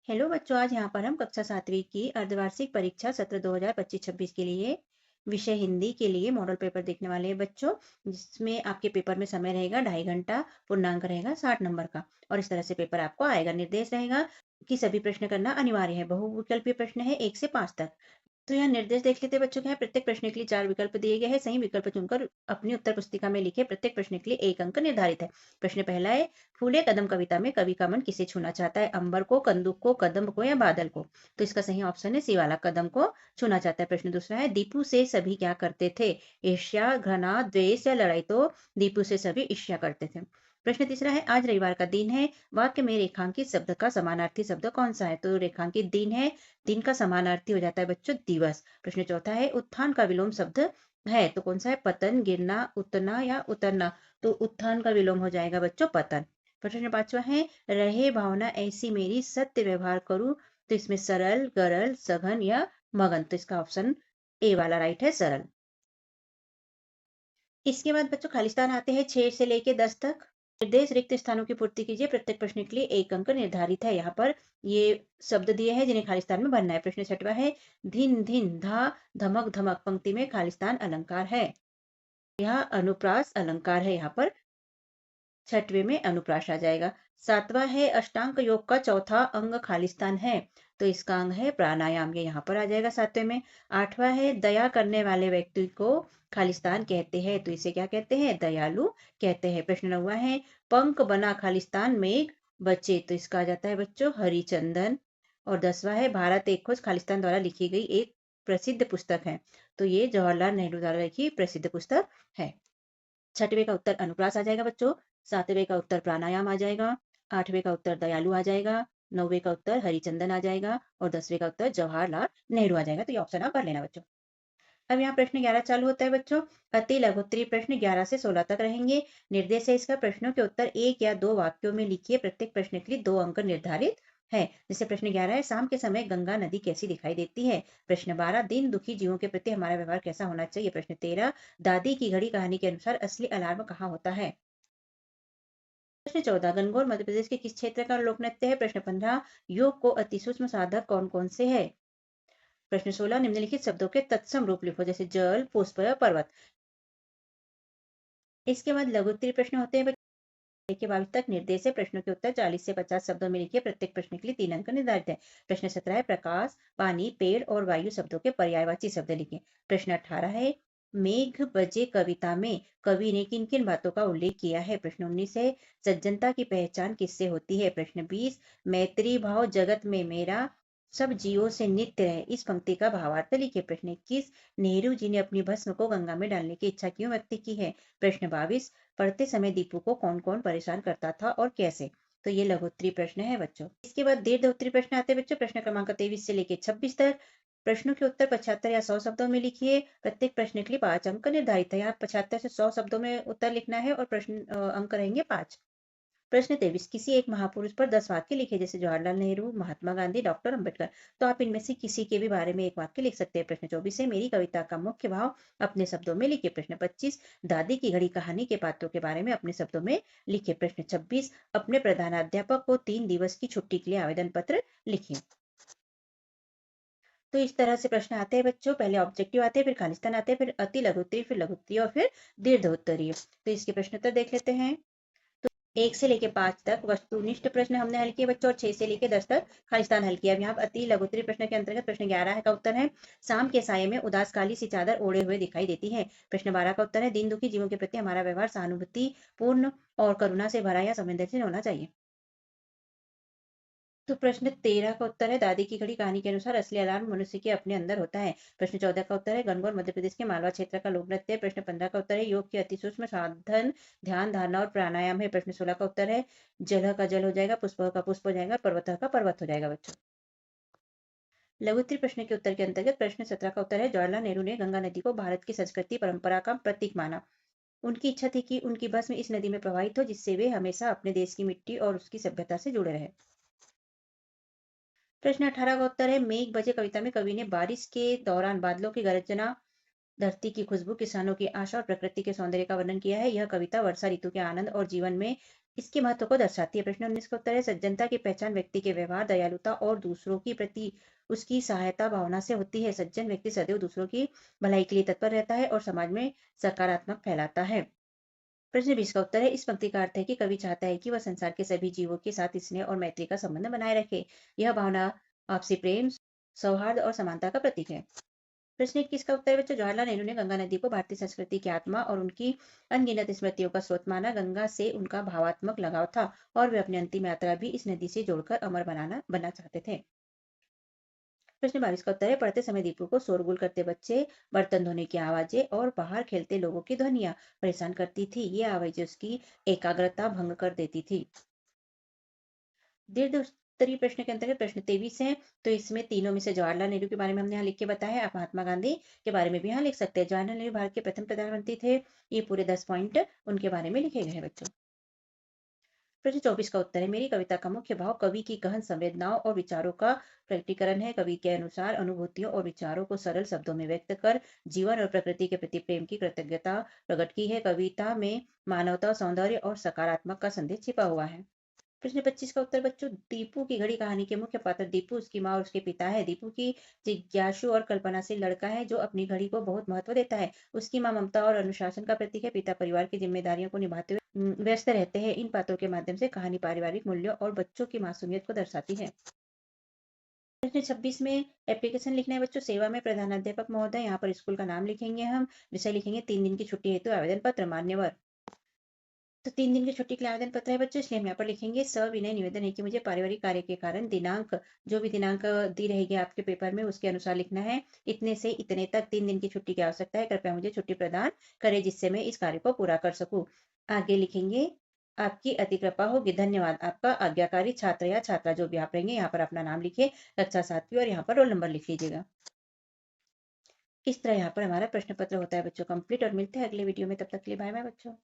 Hello बच्चों, आज यहाँ पर हम कक्षा 7वीं की अर्धवार्षिक परीक्षा सत्र 2025-26 के लिए विषय हिंदी के लिए मॉडल पेपर देखने वाले हैं बच्चों। जिसमें आपके पेपर में समय रहेगा 2.5 घंटा, पूर्णांक रहेगा 60 नंबर का। और इस तरह से पेपर आपको आएगा। निर्देश रहेगा कि सभी प्रश्न करना अनिवार्य है। बहुविकल्पीय प्रश्न है 1 से 5 तक। तो यहाँ निर्देश देख लेते हैं बच्चों के। यहाँ प्रत्येक प्रश्न के लिए 4 विकल्प दिए गए हैं। सही विकल्प चुनकर अपनी उत्तर पुस्तिका में लिखे। प्रत्येक प्रश्न के लिए 1 अंक निर्धारित है। प्रश्न पहला है, फूले कदम कविता में कवि का मन किसे छूना चाहता है? अंबर को, कंदुक को, कदम्ब को या बादल को? तो इसका सही ऑप्शन है सी वाला, कदम को छूना चाहता है। प्रश्न दूसरा है, दीपू से सभी क्या करते थे? ईर्ष्या, घृणा, द्वेष या लड़ाई? तो दीपू से सभी ईर्ष्या करते थे। प्रश्न तीसरा है, आज रविवार का दिन है, वाक्य में रेखांकित शब्द का समानार्थी शब्द कौन सा है? तो रेखांकित दिन है, दिन का समानार्थी हो जाता है बच्चों दिवस। प्रश्न चौथा है, उत्थान का विलोम शब्द है तो कौन सा है? पतन, गिरना, उतना या उतरना? तो उत्थान का विलोम हो जाएगा बच्चों पतन। प्रश्न पांचवा है, रहे भावना ऐसी मेरी सत्य व्यवहार करूं? तो इसमें सरल, गरल, सघन या मगन? तो इसका ऑप्शन ए वाला राइट है, सरल। इसके बाद बच्चों खालिस्तान आते हैं 6 से लेके 10 तक। निर्देश रिक्त स्थानों की पूर्ति कीजिए। प्रत्येक प्रश्न के लिए 1 अंक निर्धारित है। यहाँ पर ये शब्द दिए हैं जिन्हें खालिस्तान में भरना है। प्रश्न छठवा है, धिन धिन धा, धमक धमक पंक्ति में खालिस्तान अलंकार है। यह अनुप्रास अलंकार है। यहाँ पर छठवें में अनुप्रास आ जाएगा। सातवां है, अष्टांग योग का चौथा अंग खालिस्तान है तो इसका अंग है प्राणायाम, ये यहाँ पर आ जाएगा 7वें में। आठवां है, दया करने वाले व्यक्ति को खालिस्तान कहते हैं तो इसे क्या कहते हैं? दयालु कहते हैं। प्रश्न 9वां है, पंख बना खालिस्तान मेघ बचे तो इसका आ जाता है बच्चों हरिचंदन। और 10वां है, भारत एक खोज खालिस्तान द्वारा लिखी गई एक प्रसिद्ध पुस्तक है तो ये जवाहरलाल नेहरू द्वारा लिखी प्रसिद्ध पुस्तक है। छठवें का उत्तर अनुप्रास आ जाएगा बच्चों। सातवें का उत्तर प्राणायाम आ जाएगा। आठवें का उत्तर दयालु आ जाएगा। नौवें का उत्तर हरिचंदन आ जाएगा और 10वें का उत्तर जवाहरलाल नेहरू आ जाएगा। तो ये ऑप्शन आप भर लेना बच्चों। अब यहाँ प्रश्न 11 चालू होता है बच्चों। अति लघुत्तरीय प्रश्न 11 से 16 तक रहेंगे। निर्देश है इसका, प्रश्नों के उत्तर 1 या 2 वाक्यों में लिखिए। प्रत्येक प्रश्न के लिए 2 अंक निर्धारित है। जैसे प्रश्न 11 है, शाम के समय गंगा नदी कैसी दिखाई देती है? प्रश्न 12, दिन दुखी जीवों के प्रति हमारा व्यवहार कैसा होना चाहिए? प्रश्न 13, दादी की घड़ी कहानी के अनुसार असली अलार्म कहाँ होता है? प्रश्न 14, गणगौर मध्य प्रदेश के किस क्षेत्र का लोक नृत्य है? प्रश्न 15, योग को अति सूक्ष्म साधक कौन कौन से है? प्रश्न 16, निम्नलिखित शब्दों के तत्सम रूप लिखो। जैसे जल, पुष्प या पर्वत। इसके बाद लघु उत्तरीय प्रश्न होते हैं बच्चों के 22 तक। निर्देश है, प्रश्नों के उत्तर 40 से 50 शब्दों में लिखिए। प्रत्येक प्रश्न के लिए 3 अंक निर्धारित है। प्रश्न 17 है, प्रकाश, पानी, पेड़ और वायु शब्दों के पर्यायवाची शब्द लिखें। प्रश्न 18 है, मेघ बजे कविता में कवि ने किन किन बातों का उल्लेख किया है? प्रश्न 19 है, सज्जनता की पहचान किससे होती है? प्रश्न 20, मैत्री भाव जगत में मेरा सब जीवों से नित्य है, इस पंक्ति का भावार्थ लिखिए। प्रश्न 21, नेहरू जी ने अपनी भस्म को गंगा में डालने की इच्छा क्यों व्यक्त की है? प्रश्न 22, पढ़ते समय दीपू को कौन कौन परेशान करता था और कैसे? तो ये लघुत्तरीय प्रश्न है बच्चों। इसके बाद दीर्घ उत्तरीय प्रश्न आते हैं बच्चों। प्रश्न क्रमांक 23 से लेकर 26 तक। प्रश्नों के उत्तर 75 या 100 शब्दों में लिखिए। प्रत्येक प्रश्न के लिए 5 अंक निर्धारित है। यहाँ 75 से 100 शब्दों में उत्तर लिखना है और प्रश्न अंक रहेंगे 5। प्रश्न 23, किसी एक महापुरुष पर 10 वाक्य लिखे। जैसे जवाहरलाल नेहरू, महात्मा गांधी, डॉक्टर अंबेडकर। तो आप इनमें से किसी के भी बारे में एक वाक्य लिख सकते हैं। प्रश्न 24 है, मेरी कविता का मुख्य भाव अपने शब्दों में लिखिए। प्रश्न 25, दादी की घड़ी कहानी के पात्रों के बारे में अपने शब्दों में लिखिए। प्रश्न 26, अपने प्रधानाध्यापक को 3 दिवस की छुट्टी के लिए आवेदन पत्र लिखिए। तो इस तरह से प्रश्न आते हैं बच्चों। पहले ऑब्जेक्टिव आते हैं, फिर खालिस्तान आते हैं, फिर अति लघु उत्तरीय, फिर लघु उत्तरीय और फिर दीर्घ उत्तरीय। तो इसके प्रश्न उत्तर देख लेते हैं। 1 से लेके 5 तक वस्तुनिष्ठ प्रश्न हमने हल किए बच्चों और 6 से लेके 10 तक खालिस्तान हल किया। अब यहाँ अति लघु उत्तरीय प्रश्न के अंतर्गत प्रश्न 11 का उत्तर है, शाम के साये में उदास काली सी चादर ओढ़े हुए दिखाई देती है। प्रश्न 12 का उत्तर है, दिन दुखी जीवों के प्रति हमारा व्यवहार सहानुभूति पूर्ण और करुणा से भरा या संवेदनशील होना चाहिए। तो प्रश्न 13 का उत्तर है, दादी की घड़ी कहानी के अनुसार असली अलार्म मनुष्य के अपने अंदर होता है। प्रश्न 14 का उत्तर है, गणगौर मध्य प्रदेश के मालवा क्षेत्र का लोक नृत्य है। प्रश्न 15 का उत्तर है, योग के अति सूक्ष्म साधन ध्यान, धारणा और प्राणायाम है। प्रश्न 16 का उत्तर है, जल का जल हो जाएगा, पुष्प का पुष्प हो जाएगा, पर्वत का पर्वत हो जाएगा बच्चों। लघु उत्तरीय प्रश्न के उत्तर के अंतर्गत प्रश्न 17 का उत्तर है, जवाहरलाल नेहरू ने गंगा नदी को भारत की संस्कृति परंपरा का प्रतीक माना। उनकी इच्छा थी कि उनकी भस्म इस नदी में प्रवाहित हो जिससे वे हमेशा अपने देश की मिट्टी और उसकी सभ्यता से जुड़े रहे। प्रश्न 18 का उत्तर है, मेघ बजे कविता में कवि ने बारिश के दौरान बादलों की गर्जना, धरती की खुशबू, किसानों की आशा और प्रकृति के सौंदर्य का वर्णन किया है। यह कविता वर्षा ऋतु के आनंद और जीवन में इसके महत्व को दर्शाती है। प्रश्न 19 का उत्तर है सज्जनता की पहचान व्यक्ति के व्यवहार, दयालुता और दूसरों की प्रति उसकी सहायता भावना से होती है। सज्जन व्यक्ति सदैव दूसरों की भलाई के लिए तत्पर रहता है और समाज में सकारात्मक फैलाता है। प्रश्न 20 का उत्तर है इस पंक्ति का अर्थ है कि कवि चाहता है कि वह संसार के सभी जीवों के साथ स्नेह और मैत्री का संबंध बनाए रखे। यह भावना आपसी प्रेम, सौहार्द और समानता का प्रतीक है। प्रश्न 21 का उत्तर है बच्चों जवाहरलाल नेहरू ने गंगा नदी को भारतीय संस्कृति की आत्मा और उनकी अनगिनत स्मृतियों का स्रोत माना। गंगा से उनका भावात्मक लगाव था और वे अपनी अंतिम यात्रा भी इस नदी से जोड़कर अमर बनना चाहते थे। प्रश्न 22 का उत्तर है पढ़ते समय दीपू को शोरगुल करते बच्चे, बर्तन धोने की आवाजें और बाहर खेलते लोगों की ध्वनियां परेशान करती थी। ये आवाजें उसकी एकाग्रता भंग कर देती थी। दीर्घ उत्तरीय प्रश्न के अंतर्गत प्रश्न 23 है। तो इसमें तीनों में से जवाहरलाल नेहरू के बारे में हमने यहाँ लिख के बताया है। आप महात्मा गांधी के बारे में भी यहाँ लिख सकते हैं। जवाहरलाल नेहरू भारत के प्रथम प्रधानमंत्री थे। ये पूरे 10 पॉइंट उनके बारे में लिखे गए हैं बच्चों। प्रश्न 24 का उत्तर है मेरी कविता का मुख्य भाव कवि की गहन संवेदनाओं और विचारों का प्रकटीकरण है। कवि के अनुसार अनुभूतियों और विचारों को सरल शब्दों में व्यक्त कर जीवन और प्रकृति के प्रति प्रेम की कृतज्ञता प्रकट की है। कविता में मानवता, सौंदर्य और सकारात्मक का संदेश छिपा हुआ है। प्रश्न 25 का उत्तर बच्चों दीपू की घड़ी कहानी के मुख्य पात्र दीपू, उसकी माँ और उसके पिता है। दीपू की जिज्ञासु और कल्पनाशील लड़का है जो अपनी घड़ी को बहुत महत्व देता है। उसकी माँ ममता और अनुशासन का प्रतीक है। पिता परिवार की जिम्मेदारियों को निभाते हुए व्यस्त रहते हैं। इन पात्रों के माध्यम से कहानी पारिवारिक मूल्यों और बच्चों की मासूमियत को दर्शाती है। प्रश्न 26 में एप्लीकेशन लिखना है बच्चों। सेवा में प्रधानाध्यापक महोदय, यहाँ पर स्कूल का नाम लिखेंगे हम। विषय लिखेंगे 3 दिन की छुट्टी हेतु आवेदन पत्र मान्यवर। तो 3 दिन की छुट्टी के लिए आवेदन पत्र है बच्चों, इसलिए हम यहाँ पर लिखेंगे सविनय निवेदन है कि मुझे पारिवारिक कार्य के कारण दिनांक, जो भी दिनांक दी रहेगी आपके पेपर में उसके अनुसार लिखना है। इतने से इतने तक 3 दिन की छुट्टी की आवश्यकता है। कृपया मुझे छुट्टी प्रदान करें जिससे मैं इस कार्य को पूरा कर सकूं। आगे लिखेंगे आपकी अति कृपा होगी, धन्यवाद। आपका आज्ञाकारी छात्र या छात्रा जो भी आप रहेंगे, यहाँ पर अपना नाम लिखिए, कक्षा 7वीं, और यहाँ पर रोल नंबर लिख लीजिएगा। इस तरह यहाँ पर हमारा प्रश्न पत्र होता है बच्चों कंप्लीट, और मिलते हैं अगले वीडियो में। तब तक के लिए बाय बाय बच्चों।